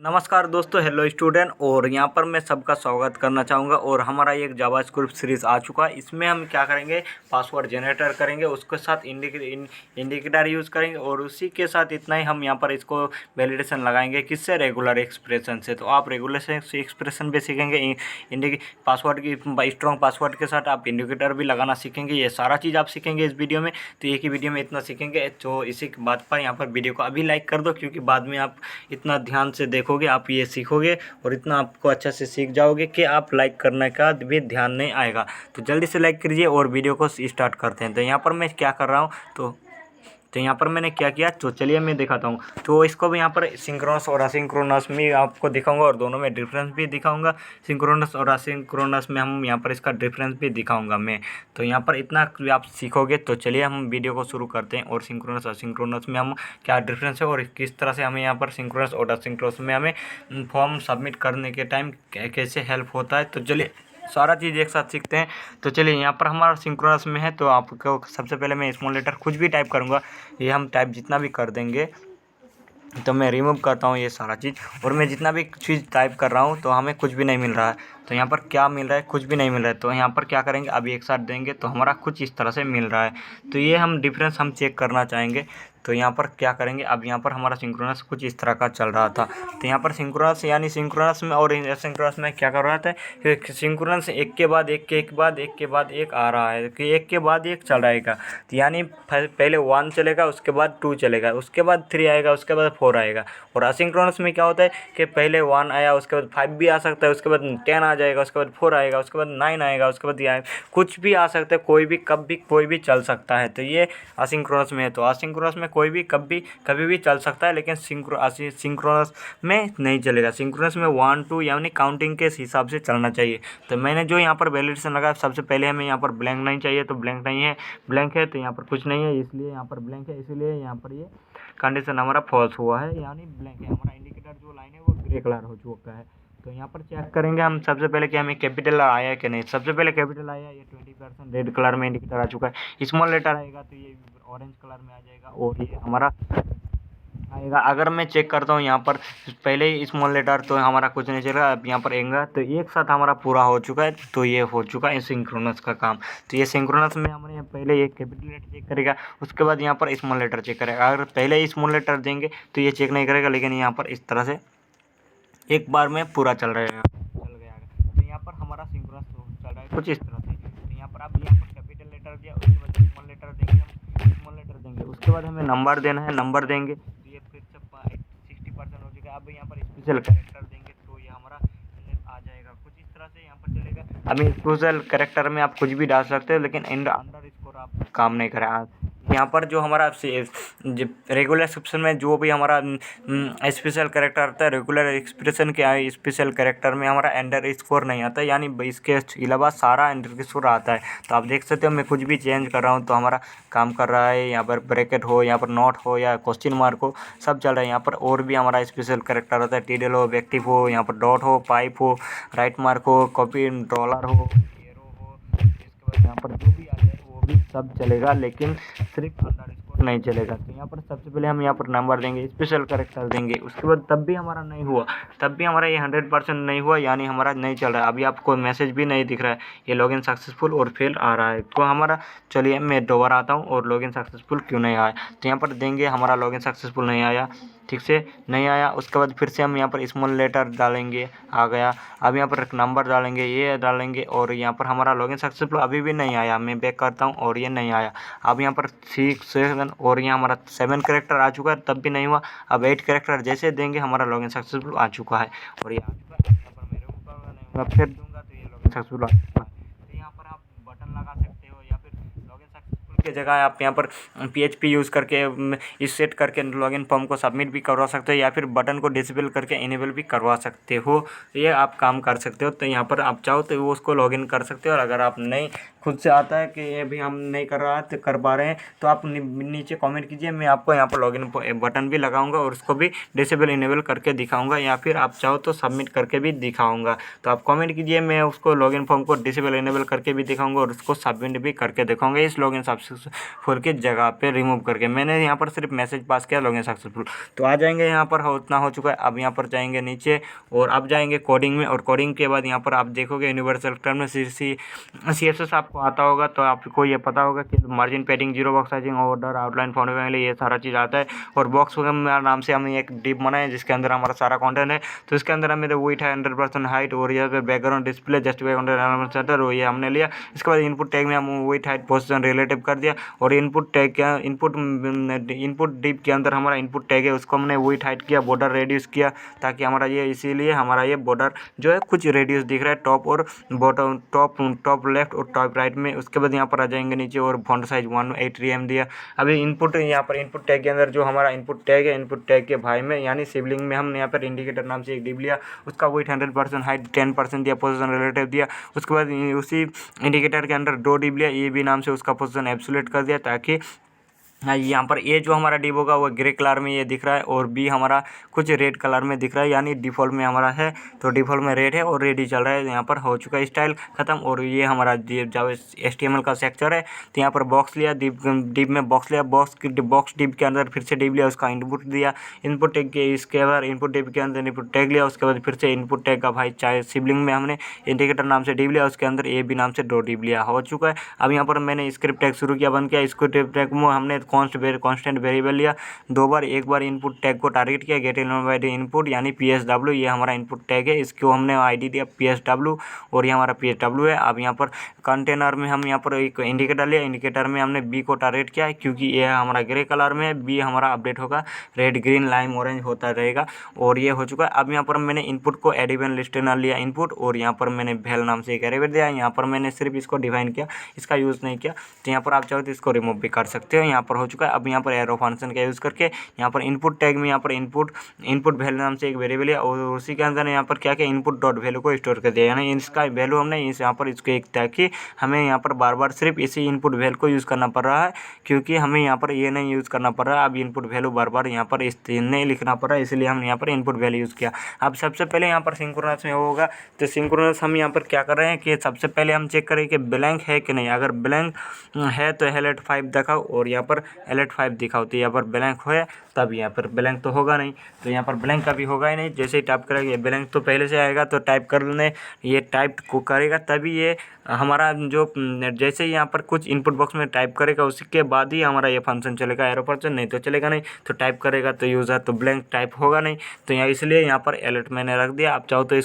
नमस्कार दोस्तों, hello student. और यहाँ पर मैं सबका स्वागत करना चाहूँगा। और हमारा एक जावास्क्रिप्ट सीरीज़ आ चुका है। इसमें हम क्या करेंगे, पासवर्ड जनरेटर करेंगे, उसके साथ इंडिकेटर यूज़ करेंगे और उसी के साथ इतना ही हम यहाँ पर इसको वैलिडेशन लगाएंगे। किससे? रेगुलर एक्सप्रेशन से। तो आप रेगुलर एक्सप्रेशन भी सीखेंगे, पासवर्ड की स्ट्रॉन्ग पासवर्ड के साथ आप इंडिकेटर भी लगाना सीखेंगे। ये सारा चीज़ आप सीखेंगे इस वीडियो में। तो एक ही वीडियो में इतना सीखेंगे। तो इसी बात पर यहाँ पर वीडियो को अभी लाइक कर दो, क्योंकि बाद में आप इतना ध्यान से देखोगे, आप ये सीखोगे और इतना आपको अच्छा से सीख जाओगे कि आप लाइक करने का भी ध्यान नहीं आएगा। तो जल्दी से लाइक कीजिए और वीडियो को स्टार्ट करते हैं। तो यहाँ पर मैं क्या कर रहा हूँ, तो यहाँ पर मैंने क्या किया, तो चलिए मैं दिखाता हूँ। तो इसको भी यहाँ पर सिंक्रोनस और असिंक्रोनस में आपको दिखाऊंगा और दोनों में डिफरेंस भी दिखाऊंगा। सिंक्रोनस और असिंक्रोनस में हम यहाँ पर इसका डिफरेंस भी दिखाऊंगा मैं। तो यहाँ पर इतना आप सीखोगे। तो चलिए हम वीडियो को शुरू करते हैं। और सिंक्रोनस असिंक्रोनस में हम क्या डिफरेंस है और किस तरह से हमें यहाँ पर सिंक्रोनस और असिंक्रोनस में हमें फॉर्म सबमिट करने के टाइम कैसे हेल्प होता है। तो चलिए सारा चीज़ एक साथ सीखते हैं। तो चलिए यहाँ पर हमारा सिंक्रोनस में है। तो आपको सबसे पहले मैं स्मॉल लेटर कुछ भी टाइप करूँगा, ये हम टाइप जितना भी कर देंगे। तो मैं रिमूव करता हूँ ये सारा चीज़, और मैं जितना भी चीज़ टाइप कर रहा हूँ तो हमें कुछ भी नहीं मिल रहा है। तो यहाँ पर क्या मिल रहा है, कुछ भी नहीं मिल रहा है। तो यहाँ पर क्या करेंगे, अभी एक साथ देंगे तो हमारा कुछ इस तरह से मिल रहा है। तो ये हम डिफरेंस हम चेक करना चाहेंगे। तो यहाँ पर क्या करेंगे, अब यहाँ पर हमारा सिंक्रोनस कुछ इस तरह का चल रहा था। तो यहाँ पर सिंक्रोनस यानी सिंक्रोनस में और एसिंक्रोनस में क्या कर रहा था कि सिंक्रोनस एक के बाद एक के बाद एक के बाद एक आ रहा है, कि एक के बाद एक चल रहेगा। तो यानी पहले 1 चलेगा, उसके बाद 2 चलेगा, उसके बाद 3 आएगा, उसके बाद 4 आएगा। और असिंक्रोनस में क्या होता है कि पहले 1 आया, उसके बाद 5 भी आ सकता है, उसके बाद 10 आ जाएगा, उसके बाद 4 आएगा, उसके बाद 9 आएगा, उसके बाद ये कुछ भी आ सकता है, कोई भी कब भी कोई भी चल सकता है। तो ये असिंक्रोनस में है। तो असिंक्रोनस में कोई भी कभी भी चल सकता है, लेकिन सिंक्रोनस में नहीं चलेगा। सिंक्रोनस में 1 2 यानी काउंटिंग के हिसाब से चलना चाहिए। तो मैंने जो यहाँ पर वैलिडेशन लगाया, सबसे पहले हमें यहाँ पर ब्लैंक नहीं चाहिए, तो ब्लैंक नहीं है, ब्लैंक है तो यहाँ पर कुछ नहीं है, इसलिए यहाँ पर ब्लैंक है, इसलिए यहाँ पर ये कंडीशन हमारा फॉल्स हुआ है, यानी ब्लैंक है। हमारा इंडिकेटर जो लाइन है वो ग्रे कलर हो चुका है। तो यहाँ पर चेक करेंगे हम सबसे पहले कि हमें कैपिटल आया है कि नहीं। सबसे पहले कैपिटल आया, ये 20% रेड कलर में इंडिकेटर आ चुका है। स्मॉल लेटर आएगा तो ये ऑरेंज कलर में आ जाएगा, और ये हमारा आएगा। अगर मैं चेक करता हूँ यहाँ पर पहले ही स्मॉल लेटर, तो हमारा कुछ नहीं चलेगा। अब यहाँ पर एंगा, तो एक साथ हमारा पूरा हो चुका है। तो ये हो चुका है सिंक्रोनस का काम। तो ये सिंक्रोनस में हमने पहले ये कैपिटल लेटर चेक करेगा, उसके बाद यहाँ पर स्मॉल लेटर चेक करेगा। अगर पहले ही स्मॉल लेटर देंगे तो ये चेक नहीं करेगा, लेकिन यहाँ पर इस तरह से एक बार में पूरा चल गया। तो यहाँ पर हमारा सिंक्रोनस चल रहा है कुछ इस तरह से। तो यहाँ पर आप यहाँ पर कैपिटल लेटर दिया, उसके बाद स्मॉल लेटर देंगे, हम स्मॉल लेटर देंगे, उसके बाद हमें नंबर देना है, नंबर देंगे तो ये फिर से 60% हो चुका है। अब यहाँ पर स्पेशल कैरेक्टर देंगे तो ये हमारा आ जाएगा कुछ इस तरह से, यहाँ पर चलेगा। अभी स्पेशल कैरेक्टर में आप कुछ भी डाल सकते हो, लेकिन अंडर स्कोर आप काम नहीं करें। यहाँ पर जो हमारा रेगुलर एक्सप्रेशन में जो भी हमारा स्पेशल कैरेक्टर आता है, रेगुलर एक्सप्रेशन के स्पेशल कैरेक्टर में हमारा अंडर स्कोर नहीं आता, यानी इसके अलावा सारा अंडर स्कोर आता है। तो आप देख सकते हो मैं कुछ भी चेंज कर रहा हूँ तो हमारा काम कर रहा है। यहाँ पर ब्रैकेट हो, यहाँ पर नॉट हो या क्वेश्चन मार्क हो, सब चल रहा है। यहाँ पर और भी हमारा स्पेशल कैरेक्टर होता है, टीडल हो, वेक्टिव हो, यहाँ पर डॉट हो, पाइप हो, राइट मार्क हो, कॉपी डॉलर हो, एरो हो, इसके बाद यहाँ पर जो भी आ जाए वो भी सब चलेगा, लेकिन सिर्फ अंडर स्कोर नहीं चलेगा। तो यहाँ पर सबसे पहले हम यहाँ पर नंबर देंगे, स्पेशल कैरेक्टर देंगे, उसके बाद तब भी हमारा नहीं हुआ, तब भी हमारा ये 100% नहीं हुआ, यानी हमारा नहीं चल रहा है। अभी आपको मैसेज भी नहीं दिख रहा है, ये लॉगिन सक्सेसफुल और फेल आ रहा है। तो हमारा चलिए मैं दोबारा आता हूँ और लॉगिन सक्सेसफुल क्यों नहीं आया। तो यहाँ पर देंगे, हमारा लॉगिन सक्सेसफुल नहीं आया, ठीक से नहीं आया। उसके बाद फिर से हम यहाँ पर स्मॉल लेटर डालेंगे, आ गया। अब यहाँ पर एक नंबर डालेंगे, ये डालेंगे, और यहाँ पर हमारा लॉगिन सक्सेसफुल अभी भी नहीं आया। मैं बैक करता हूँ और ये नहीं आया। अब यहाँ पर 6 7 और यहाँ हमारा 7 कैरेक्टर आ चुका है, तब भी नहीं हुआ। अब 8 कैरेक्टर जैसे देंगे हमारा लॉगिन सक्सेसफुल आ चुका है, और ये आ चुका है। यहाँ पर मैं रिमूव करूँगा, नहीं होगा, फिर दूंगा तो ये लॉगिन सक्सेसफुल आ चुका है। तो यहाँ पर आप बटन लगा सकते हो, या फिर लॉगिन सक्सेसफुल की जगह आप यहाँ पर PHP यूज़ करके इस सेट करके लॉगिन फॉर्म को सबमिट भी करवा सकते हो, या फिर बटन को डिसेबल करके इनेबल भी करवा सकते हो। ये आप काम कर सकते हो। तो यहाँ पर आप चाहो तो वो उसको लॉगिन कर सकते हो, और अगर आप नहीं खुद से आता है कि ये भी हम नहीं कर रहा है तो कर पा रहे हैं, तो आप नीचे कमेंट कीजिए, मैं आपको यहाँ पर लॉगिन बटन भी लगाऊंगा और उसको भी डिसेबल इनेबल करके दिखाऊंगा, या फिर आप चाहो तो सबमिट करके भी दिखाऊंगा। तो आप कमेंट कीजिए, मैं उसको लॉगिन फॉर्म को डिसेबल इनेबल करके भी दिखाऊंगा और उसको सबमिट भी करके दिखाऊंगा। इस लॉगिन सक्सेसफुल की जगह पे रिमूव करके मैंने यहाँ पर सिर्फ मैसेज पास किया, लॉगिन सक्सेसफुल। तो आ जाएंगे यहाँ पर उतना हो चुका है। अब यहाँ पर जाएंगे नीचे और अब जाएंगे कोडिंग में, और कोडिंग के बाद यहाँ पर आप देखोगे यूनिवर्सल टर्म में CSS आपको आता होगा, तो आपको ये पता होगा कि margin padding, zero box sizing, order, outline, found family, ये सारा चीज़ आता है। और बॉक्स नाम से हमने एक डिप बनाया जिसके अंदर हमारा सारा कंटेंट है। तो इसके अंदर हमें वेट है 100% हाइट, और यहाँ पे background display just background centre, वो ये हमने लिया। इसके बाद इनपुट टैग में हम वेट हाइट पोजीशन रिलेटिव कर दिया, और इनपुट टैग क्या इनपुट डिप के अंदर हमारा इनपुट टैग है उसको हमने वेट हाइट किया, बॉर्डर रेड्यूस किया, ताकि हमारा ये इसीलिए हमारा ये बॉर्डर जो है कुछ रेड्यूस दिख रहा है टॉप और बॉटम, टॉप लेफ्ट और टॉप राइट में। उसके बाद यहाँ पर आ जाएंगे नीचे और फॉन्ट साइज 183 एम दिया। अभी इनपुट यहाँ पर इनपुट टैग के अंदर जो हमारा इनपुट टैग है, इनपुट टैग के भाई में यानी सिबलिंग में हमने यहाँ पर इंडिकेटर नाम से एक डिप लिया, उसका वेट 100% हाइट 10% दिया, पोजीशन रिलेटिव दिया। उसके बाद उसी इंडिकेटर के अंदर दो डिप लिया, ए बी नाम से, उसका पोजीशन एब्सोल्यूट कर दिया, ताकि यहाँ पर ए जो हमारा डिप होगा वो ग्रे कलर में ये दिख रहा है, और बी हमारा कुछ रेड कलर में दिख रहा है, यानी डिफ़ॉल्ट में हमारा है तो डिफ़ॉल्ट में रेड है और रेड ही चल रहा है। यहाँ पर हो चुका है स्टाइल ख़त्म। और ये हमारा जावा HTML का सेक्टर है। तो यहाँ पर बॉक्स लिया, डिप में बॉक्स लिया, बॉक्स डिप के अंदर फिर से डिप लिया, उसका इनपुट दिया, इनपुट टैग के इसके बाद इनपुट डिप के अंदर इनपुट टैग लिया, उसके बाद फिर से इनपुट टैग का भाई चाहे सिबलिंग में हमने इंडिकेटर नाम से डिप लिया, उसके अंदर ए बी नाम से दो डिप लिया, हो चुका है। अब यहाँ पर मैंने स्क्रिप्ट टैग शुरू किया, बंद किया। स्क्रिप्ट टैग में हमने कांस्टेंट वेरिएबल लिया, दो बार, एक बार इनपुट टैग को टारगेट किया, गेट इनवाइट इनपुट यानी PSW, ये हमारा इनपुट टैग है, इसको हमने आईडी दिया PSW, और ये हमारा PSW है। अब यहाँ पर कंटेनर में हम यहाँ पर एक इंडिकेटर लिया, इंडिकेटर में हमने बी को टारगेट किया है, क्योंकि ये हमारा ग्रे कलर में है, बी हमारा अपडेट होगा, रेड ग्रीन लाइम ऑरेंज होता रहेगा, और ये हो चुका है। अब यहाँ पर मैंने इनपुट को एडिबन लिस्टेनर लिया इनपुट, और यहाँ पर मैंने वेल नाम से एक एरे दिया, यहाँ पर मैंने सिर्फ इसको डिफाइन किया, इसका यूज़ नहीं किया। तो यहाँ पर आप चाहो तो इसको रिमूव भी कर सकते हो। यहाँ पर हो चुका है। अब यहाँ पर एरो फंक्शन का यूज़ करके यहाँ पर इनपुट टैग में यहाँ पर इनपुट वैल्यू नाम से एक वेरिएबल है, और उसी के अंदर यहाँ पर क्या क्या इनपुट डॉट वैल्यू को स्टोर कर दिया, यानी इसका वैल्यू हमने यहाँ पर इसको एक, ताकि हमें यहाँ पर बार बार सिर्फ इसी इनपुट वैल्यू को यूज़ करना पड़ रहा है, क्योंकि हमें यहाँ पर ये नहीं यूज़ करना पड़ रहा है। अब इनपुट वैल्यू बार बार यहाँ पर इस नहीं लिखना पड़ रहा है, इसलिए हमने यहाँ पर इनपुट वैल्यू यूज़ किया। अब सबसे पहले यहाँ पर सिंक्रोनस में होगा, तो सिंक्रोनस हम यहाँ पर क्या कर रहे हैं कि सबसे पहले हम चेक करें कि ब्लैंक है कि नहीं। अगर ब्लैंक है तो L85 दिखाओ, और यहाँ पर L85 दिखाओ। तो यहाँ पर ब्लैंक है तब यहाँ पर ब्लैंक तो होगा नहीं, तो यहाँ पर ब्लैंक कभी होगा ही नहीं। जैसे ही टाइप करेंगे ब्लैंक तो पहले से आएगा, तो टाइप करने ये टाइप को करेगा तभी ये हमारा जो जैसे ही यहाँ पर कुछ इनपुट बॉक्स में टाइप करेगा उसके बाद ही हमारा ये फंक्शन चलेगा, एरो फंक्शन, नहीं तो चलेगा नहीं। तो टाइप करेगा तो यूज़र तो ब्लैंक टाइप होगा नहीं, तो यहाँ इसलिए यहाँ पर अलर्ट मैंने रख दिया। आप चाहो तो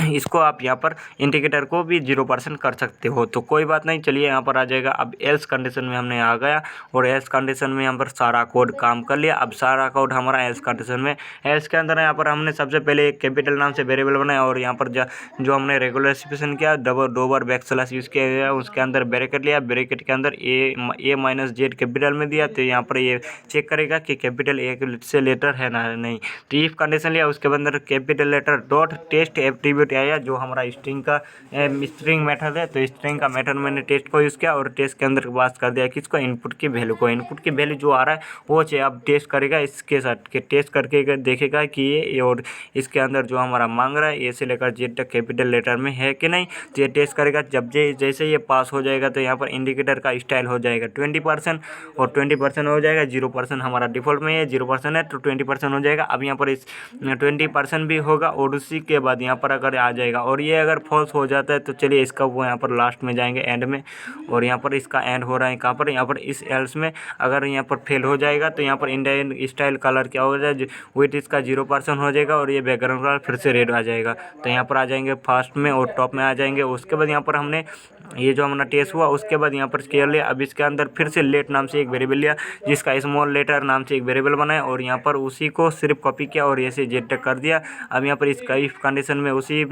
इसको आप यहाँ पर इंडिकेटर को भी 0% कर सकते हो, तो कोई बात नहीं। चलिए यहाँ पर आ जाएगा। अब एल्स कंडीशन में हमने आ गया, और एल्स कंडीशन में यहाँ पर सारा कोड काम कर लिया। अब सारा कोड हमारा एल्स कंडीशन में, एल्स के अंदर यहाँ पर हमने सबसे पहले एक कैपिटल नाम से वेरिएबल बनाया, और यहाँ पर जो हमने रेगुलर स्पेसिफिकेशन किया, दो बार बैकस्लैश यूज़ किया गया, उसके अंदर ब्रैकेट लिया, ब्रैकेट के अंदर A-Z कैपिटल में दिया। तो यहाँ पर ये चेक करेगा कि कैपिटल ए से लेटर है ना नहीं। तो इफ कंडीशन लिया, उसके अंदर capital letter dot test attribute आया, जो हमारा स्ट्रिंग मेथड है। तो स्ट्रिंग का मेथड मैंने टेस्ट को यूज़ किया, और टेस्ट के अंदर पास कर दिया किसको, इनपुट की वैल्यू को। इनपुट की वैल्यू जो आ रहा है वो चाहिए। अब टेस्ट करेगा इसके साथ के, टेस्ट करके देखेगा कि ये और इसके अंदर जो हमारा मांग रहा है ए से लेकर जेड तक कैपिटल लेटर में है कि नहीं। तो ये टेस्ट करेगा। जब जैसे ये पास हो जाएगा, तो यहाँ पर इंडिकेटर का स्टाइल हो जाएगा 20%, और 20% हो जाएगा। 0% हमारा डिफ़ॉल्ट में है, 0% है तो 20% हो जाएगा। अब यहाँ पर इस 20% भी होगा, और उसी के बाद यहाँ पर अगर आ जाएगा, और ये अगर फॉल्स हो जाता है तो चलिए इसका वो यहाँ पर लास्ट में जाएंगे एंड में, और यहाँ पर इसका एंड हो रहा है कहाँ पर, यहाँ पर इस एल्स में। अगर यहाँ पर फेल हो जाएगा तो यहाँ पर इंडियन स्टाइल कलर क्या हो जाए, विथ इसका 0% हो जाएगा, और ये बैकग्राउंड कलर फिर से रेड आ जाएगा। तो यहाँ पर आ जाएंगे फर्स्ट में और टॉप में आ जाएंगे। उसके बाद यहाँ पर हमने ये जो हमारा टेस्ट हुआ, उसके बाद यहाँ पर स्केल लिया। अब इसके अंदर फिर से लेट नाम से एक वेरिएबल लिया, जिसका स्मॉल लेटर नाम से एक वेरिएबल बनाया, और यहाँ पर उसी को सिर्फ कॉपी किया और ऐसे जेड तक कर दिया। अब यहाँ पर इसका इफ कंडीशन में उसी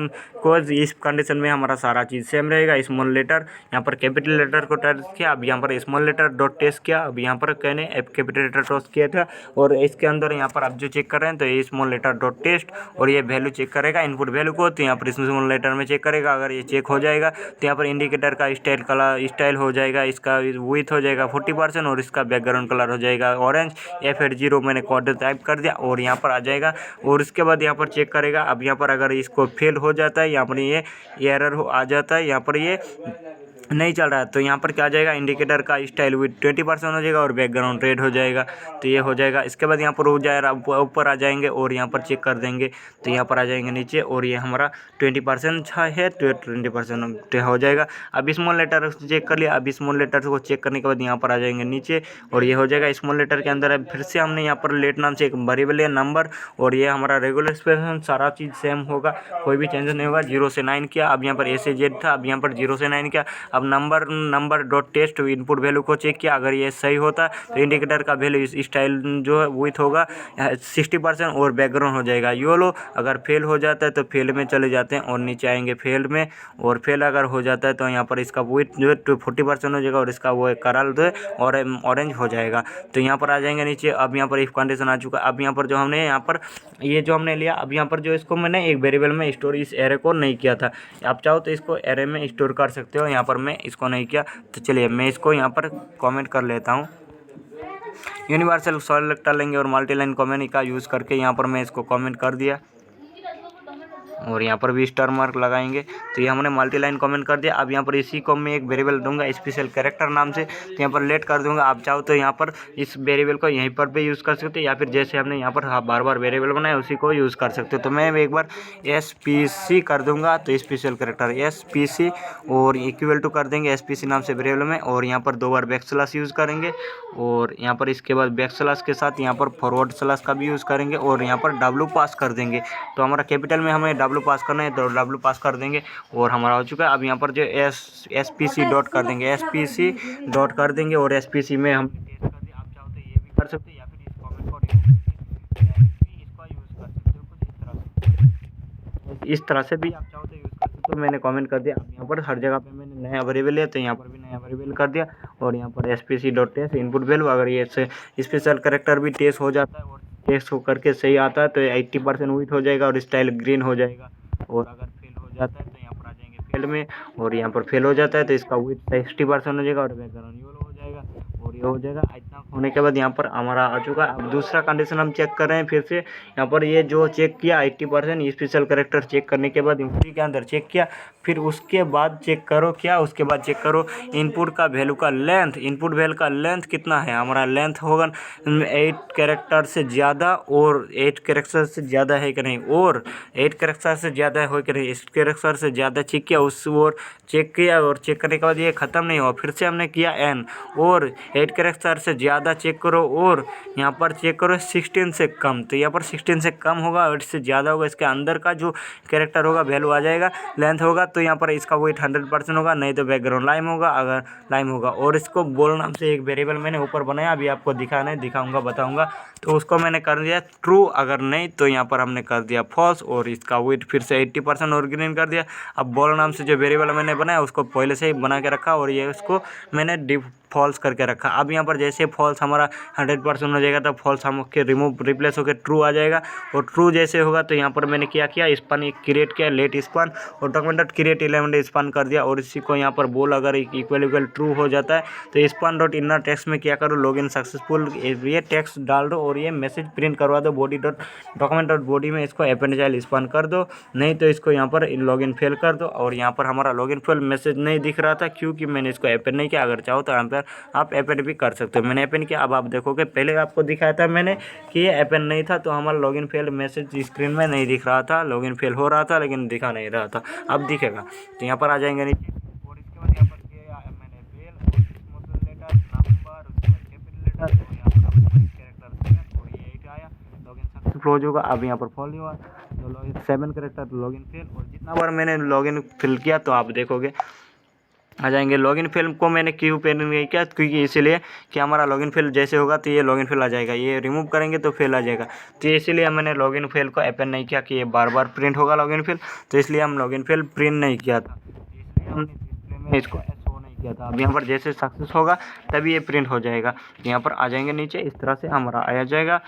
को इस कंडीशन में हमारा सारा चीज़ सेम रहेगा। स्मॉल लेटर यहाँ पर कैपिटल लेटर को टेस्ट किया, अब यहाँ पर स्मॉल लेटर डॉट टेस्ट किया। अब यहाँ पर कहने कैपिटल लेटर टेस्ट किया था, और इसके अंदर यहाँ पर आप जो चेक कर रहे हैं तो ये स्मॉल लेटर डॉट टेस्ट, और ये वैल्यू चेक करेगा इनपुट वैल्यू को। तो यहाँ पर स्मॉल लेटर में चेक करेगा, अगर ये चेक हो जाएगा तो यहाँ पर इंडिकेटर का स्टाइल हो जाएगा, इसका विथ हो जाएगा 40%, और इसका बैकग्राउंड कलर हो जाएगा ऑरेंज। F80 मैंने कोड टाइप कर दिया, और यहाँ पर आ जाएगा। और इसके बाद यहाँ पर चेक करेगा। अब यहाँ पर अगर इसको फेल हो जाता है, यहाँ पर ये एरर आ जाता है, यहाँ पर ये नहीं चल रहा है तो यहाँ पर क्या आ जाएगा, इंडिकेटर का स्टाइल विथ 20% हो जाएगा और बैकग्राउंड रेड हो जाएगा। तो ये हो जाएगा। इसके बाद यहाँ पर हो जाएगा, ऊपर आ जाएंगे और यहाँ पर चेक कर देंगे। तो यहाँ पर आ जाएंगे नीचे और ये हमारा 20% है तो 20% हो जाएगा। अब स्मॉल लेटर चेक कर लिया। अब स्मॉल लेटर को चेक करने के बाद यहाँ पर आ जाएंगे नीचे और ये हो जाएगा। स्मॉल लेटर के अंदर फिर से हमने यहाँ पर लेट नाम से एक वेरिएबल है नंबर और ये हमारा रेगुलर एक्सप्रेशन, सारा चीज़ सेम होगा, कोई भी चेंजेस नहीं होगा। 0 से 9 किया। अब यहाँ पर A से Z था, अब यहाँ पर 0 से 9 किया। अब number dot test input value को चेक किया। अगर ये सही होता तो इंडिकेटर का वैल्यू स्टाइल जो है विथ होगा 60% और बैकग्राउंड हो जाएगा योलो। अगर फेल हो जाता है तो फेल में चले जाते हैं और नीचे आएंगे फेल में। और फेल अगर हो जाता है तो यहाँ पर इसका विथ जो है 40% हो जाएगा और इसका वो करल जो है और ऑरेंज हो जाएगा। तो यहाँ पर आ जाएंगे नीचे। अब यहाँ पर इफ कंडीशन आ चुका। अब यहाँ पर जो हमने यहाँ पर ये जो हमने लिया, अब यहाँ पर जो इसको मैंने एक वेरिएबल में स्टोर इस एरे को नहीं किया था। आप चाहो तो इसको एरे में स्टोर कर सकते हो। यहाँ पर मैं इसको नहीं किया तो चलिए मैं इसको यहाँ पर कमेंट कर लेता हूँ। यूनिवर्सल सेलेक्टर लेंगे और मल्टी लाइन कमेंट का यूज़ करके यहाँ पर मैं इसको कमेंट कर दिया और यहाँ पर भी स्टार मार्क लगाएंगे। तो ये हमने मल्टी लाइन कमेंट कर दिया। अब यहाँ पर इसी को मैं एक वेरिएबल दूंगा स्पेशल कैरेक्टर नाम से, तो यहाँ पर लेट कर दूंगा। आप चाहो तो यहाँ पर इस वेरिएबल को यहीं पर भी यूज़ कर सकते हो या फिर जैसे हमने यहाँ पर बार बार वेरिएबल बनाया उसी को यूज़ कर सकते हो। तो मैं एक बार SPC कर दूंगा। तो स्पेशल कैरेक्टर SPC और इक्वल टू कर देंगे SPC नाम से वेरिएबल में और यहाँ पर 2 बार बैकस्लैश यूज़ करेंगे और यहाँ पर इसके बाद बैकस्लैश के साथ यहाँ पर फॉरवर्ड स्लैश का भी यूज़ करेंगे और यहाँ पर W पास कर देंगे। तो हमारा कैपिटल में हमें W पास करना है तो W पास कर देंगे और हमारा हो चुका है। अब यहाँ पर जो SPC डॉट कर देंगे, SPC डॉट कर देंगे और SPC में हम टेस्ट कर दिया। आप चाहो तो ये भी कर सकते हो या फिर इस कमेंट को भी इसका यूज़ कर सकते हो कुछ इस तरह से भी आप चाहो तो यूज़ कर सकते हो। मैंने कमेंट कर दिया। अब यहाँ पर हर जगह पे मैंने नया वेरिएबल लिया तो यहाँ पर भी नया वेरिएबल कर दिया और यहाँ पर SPC dot test input value. अगर ये स्पेशल कैरेक्टर भी टेस्ट हो जाता है और टेस्ट हो करके सही आता है तो 80% विथ हो जाएगा और स्टाइल ग्रीन हो जाएगा। और अगर फेल हो जाता है तो यहाँ पर आ जाएंगे फेल में और यहाँ पर फेल हो जाता है तो इसका विथ 60% हो जाएगा और बैकग्राउंड येलो हो जाएगा और ये हो जाएगा। इतना होने के बाद यहाँ पर हमारा आ चुका है। अब दूसरा कंडीशन हम चेक कर रहे हैं फिर से। यहाँ पर ये जो चेक किया 80% स्पेशल कैरेक्टर चेक करने के बाद इनपुट के अंदर चेक किया। फिर उसके बाद चेक करो क्या, उसके बाद चेक करो इनपुट का वैल्यू का लेंथ, इनपुट वैल्यू का लेंथ कितना है। हमारा लेंथ होगा 8 कैरेक्टर से ज़्यादा और 8 कैरेक्टर से ज़्यादा है कि नहीं, और 8 कैरेक्टर से ज़्यादा हो कि नहीं। 8 कैरेक्टर से ज़्यादा चेक किया उस और चेक किया और चेक करने के बाद ये ख़त्म नहीं हुआ। फिर से हमने किया N और 8 कैरेक्टर से ज़्यादा चेक करो और यहाँ पर चेक करो 16 से कम। तो यहाँ पर 16 से कम होगा और इससे ज़्यादा होगा, इसके अंदर का जो कैरेक्टर होगा वैल्यू आ जाएगा। लेंथ होगा तो यहाँ पर इसका वेट 100% होगा, नहीं तो बैकग्राउंड लाइम होगा। अगर लाइम होगा और इसको बोल नाम से एक वेरिएबल मैंने ऊपर बनाया, अभी आपको दिखाना है, दिखाऊंगा बताऊंगा। तो उसको मैंने कर दिया ट्रू, अगर नहीं तो यहाँ पर हमने कर दिया फॉल्स और इसका वेट फिर से 80% और ग्रीन कर दिया। अब बोल नाम से जो वेरिएबल मैंने बनाया उसको पहले से ही बना के रखा और ये उसको मैंने फॉल्स करके रखा। अब यहाँ पर जैसे फॉल्स हमारा 100% हो जाएगा तो फॉल्स हम के रिप्लेस होकर ट्रू आ जाएगा और ट्रू जैसे होगा तो यहाँ पर मैंने क्या किया, स्पान क्रिएट किया, लेट स्पान और डॉक्यूमेंट क्रिएट एलिमेंट स्पान कर दिया। और इसी को यहाँ पर बोल अगर इक्वल ट्रू हो जाता है तो स्पान डॉट इनर टेक्स्ट में क्या करो, लॉगिन सक्सेसफुल ये टेक्स्ट डाल दो और ये मैसेज प्रिंट करवा दो। Body dot document dot body में इसको अपेंड स्पान कर दो, नहीं तो इसको यहाँ पर लॉगिन फेल कर दो। और यहाँ पर हमारा लॉगिन फेल मैसेज नहीं दिख रहा था क्योंकि मैंने इसको अपेंड नहीं किया। अगर चाहो तो यहाँ पर आप अपेंड भी कर सकते हो। मैंने अपेंड किया। अब आप देखोगे पहले आपको दिखाया था मैंने कि ये अपेंड नहीं था तो हमारा लॉगिन फेल मैसेज स्क्रीन में नहीं दिख रहा था, लॉगिन फेल हो रहा था लेकिन दिखा नहीं रहा था। अब दिखेगा। तो यहाँ पर आ जाएंगे नीचे और इसके बाद यहाँ पर किया मैंने फेल और स्मॉल लेटर नंबर उसके बाद कैपिटल लेटर और यहाँ पर कैरेक्टर 7 और ये 8 आया, लॉगिन सक्सेसफुल हो जाएगा। अब यहाँ पर फॉल हुआ तो लॉगिन 7 कैरेक्टर लॉगिन फेल और जितना बार मैंने लॉगिन फिल किया तो आप देखोगे आ जाएंगे। लॉगिन फेल को मैंने क्यों पेन नहीं किया, क्योंकि इसीलिए कि हमारा लॉगिन फेल जैसे होगा तो ये लॉगिन फेल आ जाएगा, ये रिमूव करेंगे तो फेल आ जाएगा। तो इसीलिए मैंने लॉगिन फेल को अपेंड नहीं किया कि ये बार बार प्रिंट होगा लॉगिन फेल, तो इसलिए हम लॉगिन फेल प्रिंट नहीं किया था, इसलिए हमने डिस्प्ले में इसको शो नहीं किया था। अब यहाँ पर जैसे सक्सेस होगा तभी ये प्रिंट हो जाएगा। यहाँ पर आ जाएंगे नीचे, इस तरह से हमारा आ जाएगा।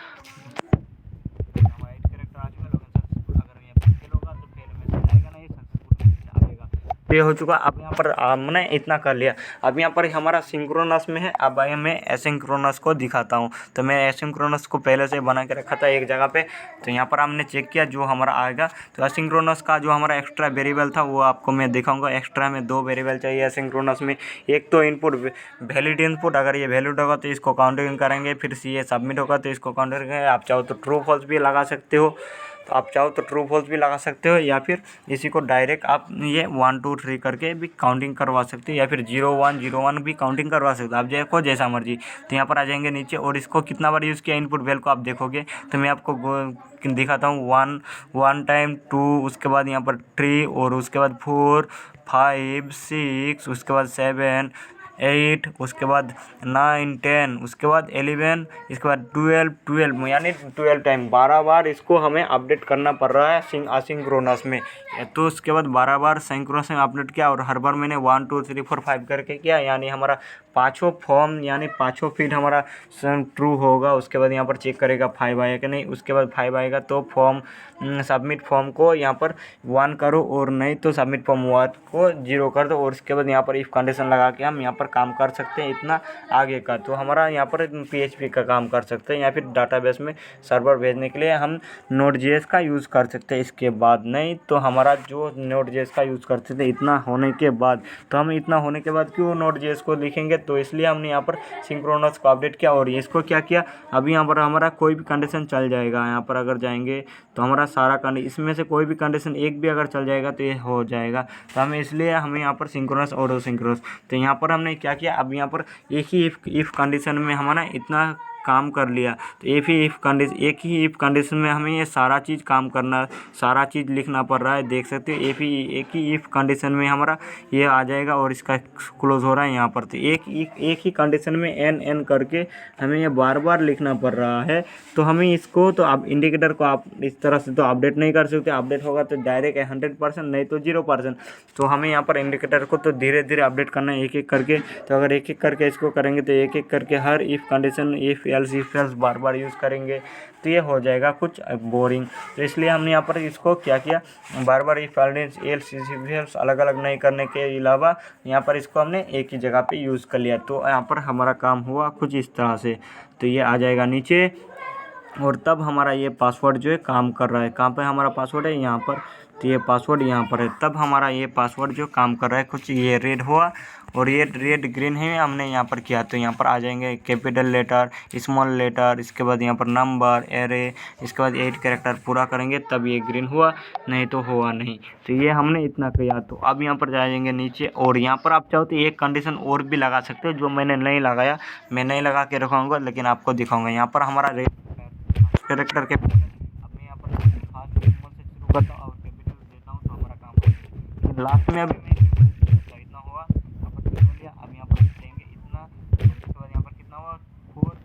तो ये हो चुका। अब यहाँ पर हमने इतना कर लिया। अब यहाँ पर हमारा सिंक्रोनस में है। अब भाई मैं एसिंक्रोनस को दिखाता हूँ। तो मैं एसिंक्रोनस को पहले से बना के रखा था एक जगह पे। तो यहाँ पर हमने चेक किया जो हमारा आएगा। तो एसिंक्रोनस का जो हमारा एक्स्ट्रा वेरिएबल था वो आपको मैं दिखाऊंगा। एक्स्ट्रा में 2 वेरिएबल चाहिए एसिंक्रोनस में। एक तो इनपुट वैलिड इनपुट, अगर ये वैलिड होगा तो इसको काउंटिंग करेंगे, फिर ये सबमिट होगा तो इसको काउंटिंग करेंगे। आप चाहो तो ट्रू फॉल्स भी लगा सकते हो। तो आप चाहो तो ट्रू फॉल्स भी लगा सकते हो, या फिर इसी को डायरेक्ट आप ये 1 2 3 करके भी काउंटिंग करवा सकते हो, या फिर 0 1 0 1 भी काउंटिंग करवा सकते हो। आप देखो जैसा मर्जी। तो यहाँ पर आ जाएंगे नीचे और इसको कितना बार यूज़ किया इनपुट वैल्यू को आप देखोगे। तो मैं आपको दिखाता हूँ 1 टाइम 2, उसके बाद यहाँ पर 3, और उसके बाद 4 5 6, उसके बाद 7 8, उसके बाद 9 10, उसके बाद 11, इसके बाद 12 यानी 12 टाइम 12 बार इसको हमें अपडेट करना पड़ रहा है असिंक्रोनस में। तो उसके बाद 12 बार सिंक्रोनस में अपडेट किया, और हर बार मैंने 1 2 3 4 5 करके किया, यानी हमारा 5 फॉर्म यानी 5 फील्ड हमारा ट्रू होगा। उसके बाद यहाँ पर चेक करेगा 5 आएगा कि नहीं। उसके बाद 5 आएगा तो फॉर्म सबमिट फॉर्म को यहाँ पर 1 करो, और नहीं तो सबमिट फॉर्म 1 को 0 कर दो। और उसके बाद यहाँ पर इफ़ कंडीशन लगा के हम यहाँ पर काम कर सकते हैं इतना आगे का। तो हमारा यहाँ पर PHP का काम कर सकते हैं, या फिर डाटाबेस में सर्वर भेजने के लिए हम Node.js का यूज़ कर सकते हैं। इसके बाद नहीं तो हमारा जो Node.js का यूज़ करते थे इतना होने के बाद, तो हम इतना होने के बाद क्यों Node.js को लिखेंगे। तो इसलिए हमने यहाँ पर सिंक्रोनस को अपडेट किया, और इसको क्या किया। अभी यहाँ पर हमारा कोई भी कंडीशन चल जाएगा। यहाँ पर अगर जाएंगे तो हमारा सारा इसमें से कोई भी कंडीशन एक भी अगर चल जाएगा तो ये हो जाएगा। तो हमें इसलिए हमें यहाँ पर सिंक्रोनस और सिंक्रोनस। तो यहाँ पर हमने क्या किया, अब यहाँ पर एक ही इफ़ कंडीशन में हमारा इतना काम कर लिया। तो एक ही इफ़ कंडीशन में हमें ये सारा चीज़ काम करना, सारा चीज़ लिखना पड़ रहा है। देख सकते हो एक ही इफ़ कंडीशन में हमारा ये आ जाएगा, और इसका क्लोज हो रहा है यहाँ पर। तो एक ही कंडीशन में n करके हमें ये बार बार लिखना पड़ रहा है। तो हमें इसको तो आप इंडिकेटर को आप इस तरह से तो अपडेट नहीं कर सकते। अपडेट होगा तो डायरेक्ट 100%, नहीं तो 0%। तो हमें यहाँ पर इंडिकेटर को तो धीरे धीरे अपडेट करना है एक एक करके। तो अगर एक एक करके इसको करेंगे तो एक एक करके her if condition if else bar bar use करेंगे तो ये हो जाएगा कुछ बोरिंग। तो इसलिए हमने यहाँ पर इसको क्या किया, बार बार इफ़ एल्स अलग अलग नहीं करने के अलावा यहाँ पर इसको हमने एक ही जगह पे यूज़ कर लिया। तो यहाँ पर हमारा काम हुआ कुछ इस तरह से। तो ये आ जाएगा नीचे, और तब हमारा ये पासवर्ड जो है काम कर रहा है। कहाँ पे हमारा पासवर्ड है, यहाँ पर। तो ये पासवर्ड यहाँ पर है, तब हमारा ये पासवर्ड जो काम कर रहा है। कुछ ये रेड हुआ और ये रेड ग्रीन है हमने यहाँ पर किया। तो यहाँ पर आ जाएंगे कैपिटल लेटर, स्मॉल लेटर, इसके बाद यहाँ पर नंबर, एरे, इसके बाद 8 कैरेक्टर पूरा करेंगे तब ये ग्रीन हुआ, नहीं तो हुआ नहीं। तो ये हमने इतना किया। तो अब यहाँ पर जाएंगे नीचे, और यहाँ पर आप चाहो तो एक कंडीशन और भी लगा सकते हो जो मैंने नहीं लगाया। मैं नहीं लगा के रखूँगा, लेकिन आपको दिखाऊँगा। यहाँ पर हमारा रेड कैरेक्टर के अब मैं यहाँ पर खास सिंबल से शुरू करता हूँ और कैपिटल देता हूँ तो हमारा काम हो जाएगा। लेकिन लास्ट में अभी मैं इतना हुआ, यहाँ पर हो लिया। अब यहाँ पर देंगे इतना, और इसके बाद यहाँ पर कितना हुआ 4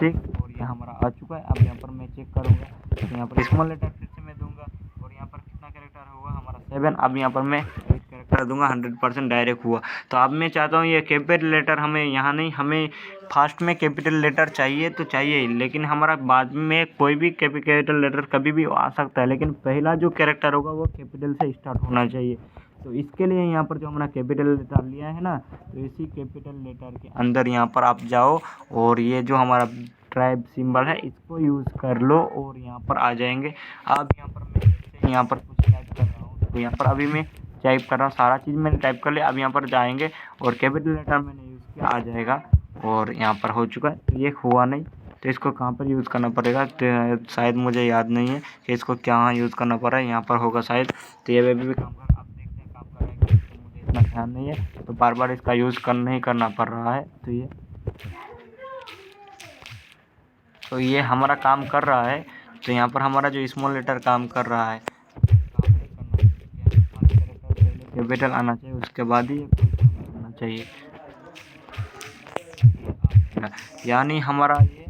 6, और ये हमारा आ चुका है। अब यहाँ पर मैं चेक करूँगा तो यहाँ पर स्मॉल लेटर फिर से मैं दूँगा, और यहाँ पर कितना कैरेक्टर होगा हमारा 7। अब यहाँ पर मैं 8 कैरेक्टर दूँगा, 100% डायरेक्ट हुआ। तो अब मैं चाहता हूँ ये कैपिटल लेटर हमें यहाँ नहीं, हमें फास्ट में कैपिटल लेटर चाहिए तो चाहिए, लेकिन हमारा बाद में कोई भी कैपिटल लेटर कभी भी आ सकता है, लेकिन पहला जो कैरेक्टर होगा वो कैपिटल से स्टार्ट होना चाहिए। तो इसके लिए यहाँ पर जो हमारा कैपिटल लेटर लिया है ना, तो इसी कैपिटल लेटर के अंदर यहाँ पर आप जाओ, और ये जो हमारा ट्राइब सिंबल है इसको यूज़ कर लो, और यहाँ पर आ जाएंगे। अब यहाँ पर मैं यहाँ पर कुछ टाइप कर रहा हूँ, तो यहाँ पर अभी मैं टाइप कर रहा हूँ, सारा चीज़ मैंने टाइप कर लिया। अब यहाँ पर जाएंगे और कैपिटल लेटर मैंने यूज़ किया, आ जाएगा, और यहाँ पर हो चुका है। तो ये हुआ नहीं, तो इसको कहाँ पर यूज़ करना पड़ेगा, तो शायद मुझे याद नहीं है कि इसको क्या यूज़ करना पड़ रहा है। यहाँ पर होगा शायद। तो ये भी काम कर, आप देखते हैं काम कर रहा है कि मुझे इतना ध्यान नहीं है, तो बार बार इसका यूज़ नहीं करना पड़ रहा है। तो ये हमारा काम कर रहा है। तो यहाँ पर हमारा जो स्मॉल लेटर काम कर रहा है, कैपिटल आना चाहिए, उसके बाद ही करना चाहिए। यानी हमारा ये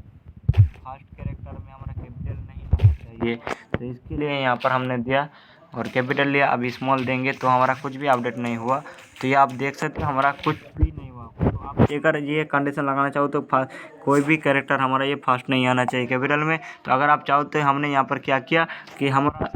फर्स्ट कैरेक्टर में हमारा कैपिटल नहीं आना चाहिए। तो इसके लिए यहाँ पर हमने दिया और कैपिटल लिया। अब स्मॉल देंगे तो हमारा कुछ भी अपडेट नहीं हुआ। तो ये आप देख सकते हो हमारा कुछ भी नहीं हुआ। तो आप अगर ये कंडीशन लगाना चाहो तो कोई भी कैरेक्टर हमारा ये फास्ट नहीं आना चाहिए कैपिटल में। तो अगर आप चाहो तो हमने यहाँ पर क्या किया कि हमारा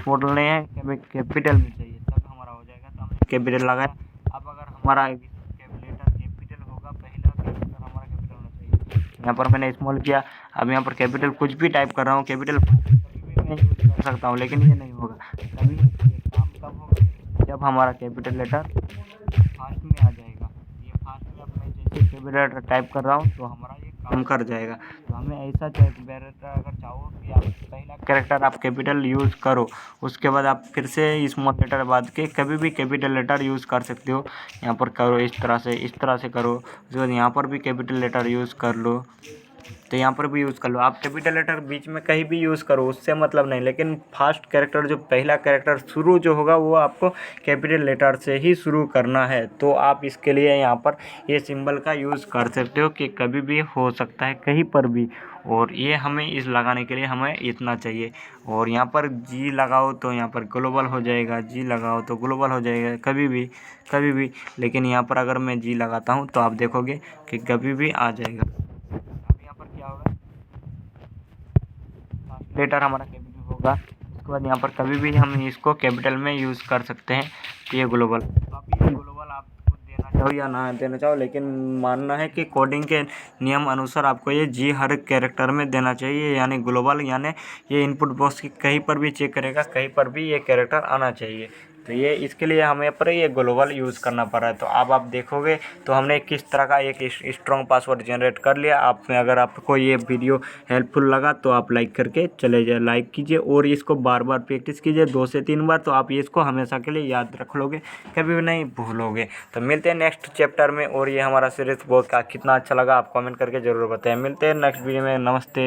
स्मॉल नहीं है, हमें कैपिटल में चाहिए तब हमारा हो जाएगा। तो हमने कैपिटल लगाया। अब अगर हमारा लेटर कैपिटल होगा, पहला कैरेक्टर हमारा कैपिटल होना चाहिए। यहाँ पर मैंने स्मॉल किया। अब यहाँ पर कैपिटल कुछ भी टाइप कर रहा हूँ, कैपिटल कभी भी मैं यूज कर सकता हूँ, लेकिन ये नहीं होगा। कभी ये काम कब होगा, जब हमारा कैपिटल लेटर फास्ट में आ जाएगा। ये फास्ट में अब मैं जैसे कैपिटल लेटर टाइप कर रहा हूँ तो हमारा ये काम कर जाएगा। तो हमें ऐसा कैरेक्टर अगर चाहो कि आप पहला कैरेक्टर आप कैपिटल यूज़ करो, उसके बाद आप फिर से स्मॉल लेटर बाद के कभी भी कैपिटल लेटर यूज़ कर सकते हो। यहाँ पर करो इस तरह से करो। उसके बाद यहाँ पर भी कैपिटल लेटर यूज़ कर लो, तो यहाँ पर भी यूज़ कर लो। आप कैपिटल लेटर बीच में कहीं भी यूज़ करो, उससे मतलब नहीं, लेकिन फर्स्ट कैरेक्टर जो पहला कैरेक्टर शुरू जो होगा वो आपको कैपिटल लेटर से ही शुरू करना है। तो आप इसके लिए यहाँ पर ये सिंबल का यूज़ कर सकते हो कि कभी भी हो सकता है कहीं पर भी। और ये हमें इस लगाने के लिए हमें इतना चाहिए। और यहाँ पर जी लगाओ तो यहाँ पर ग्लोबल हो जाएगा, जी लगाओ तो ग्लोबल हो जाएगा कभी भी। लेकिन यहाँ पर अगर मैं जी लगाता हूँ तो आप देखोगे कि कभी भी आ जाएगा। अब यहाँ पर क्या होगा, लेटर हमारा कैपिटल होगा। उसके बाद यहाँ पर कभी भी हम इसको कैपिटल में यूज़ कर सकते हैं। तो ये ग्लोबल, आप ये ग्लोबल आपको देना चाहो या ना देना चाहो, लेकिन मानना है कि कोडिंग के नियम अनुसार आपको ये जी हर कैरेक्टर में देना चाहिए, यानी ग्लोबल, यानी ये इनपुट बॉक्स की कहीं पर भी चेक करेगा, कहीं पर भी ये कैरेक्टर आना चाहिए। तो ये इसके लिए हमें पर ये ग्लोबल यूज़ करना पड़ रहा है। तो अब आप देखोगे तो हमने किस तरह का एक स्ट्रॉन्ग पासवर्ड जनरेट कर लिया। आप में अगर आपको ये वीडियो हेल्पफुल लगा तो आप लाइक करके चले जाए, लाइक कीजिए और इसको बार बार प्रैक्टिस कीजिए 2 से 3 बार, तो आप ये इसको हमेशा के लिए याद रख लोगे, कभी भी नहीं भूलोगे। तो मिलते हैं नेक्स्ट चैप्टर में। और ये हमारा सीरीज बहुत कितना अच्छा लगा आप कमेंट करके ज़रूर बताएं। मिलते हैं नेक्स्ट वीडियो में। नमस्ते।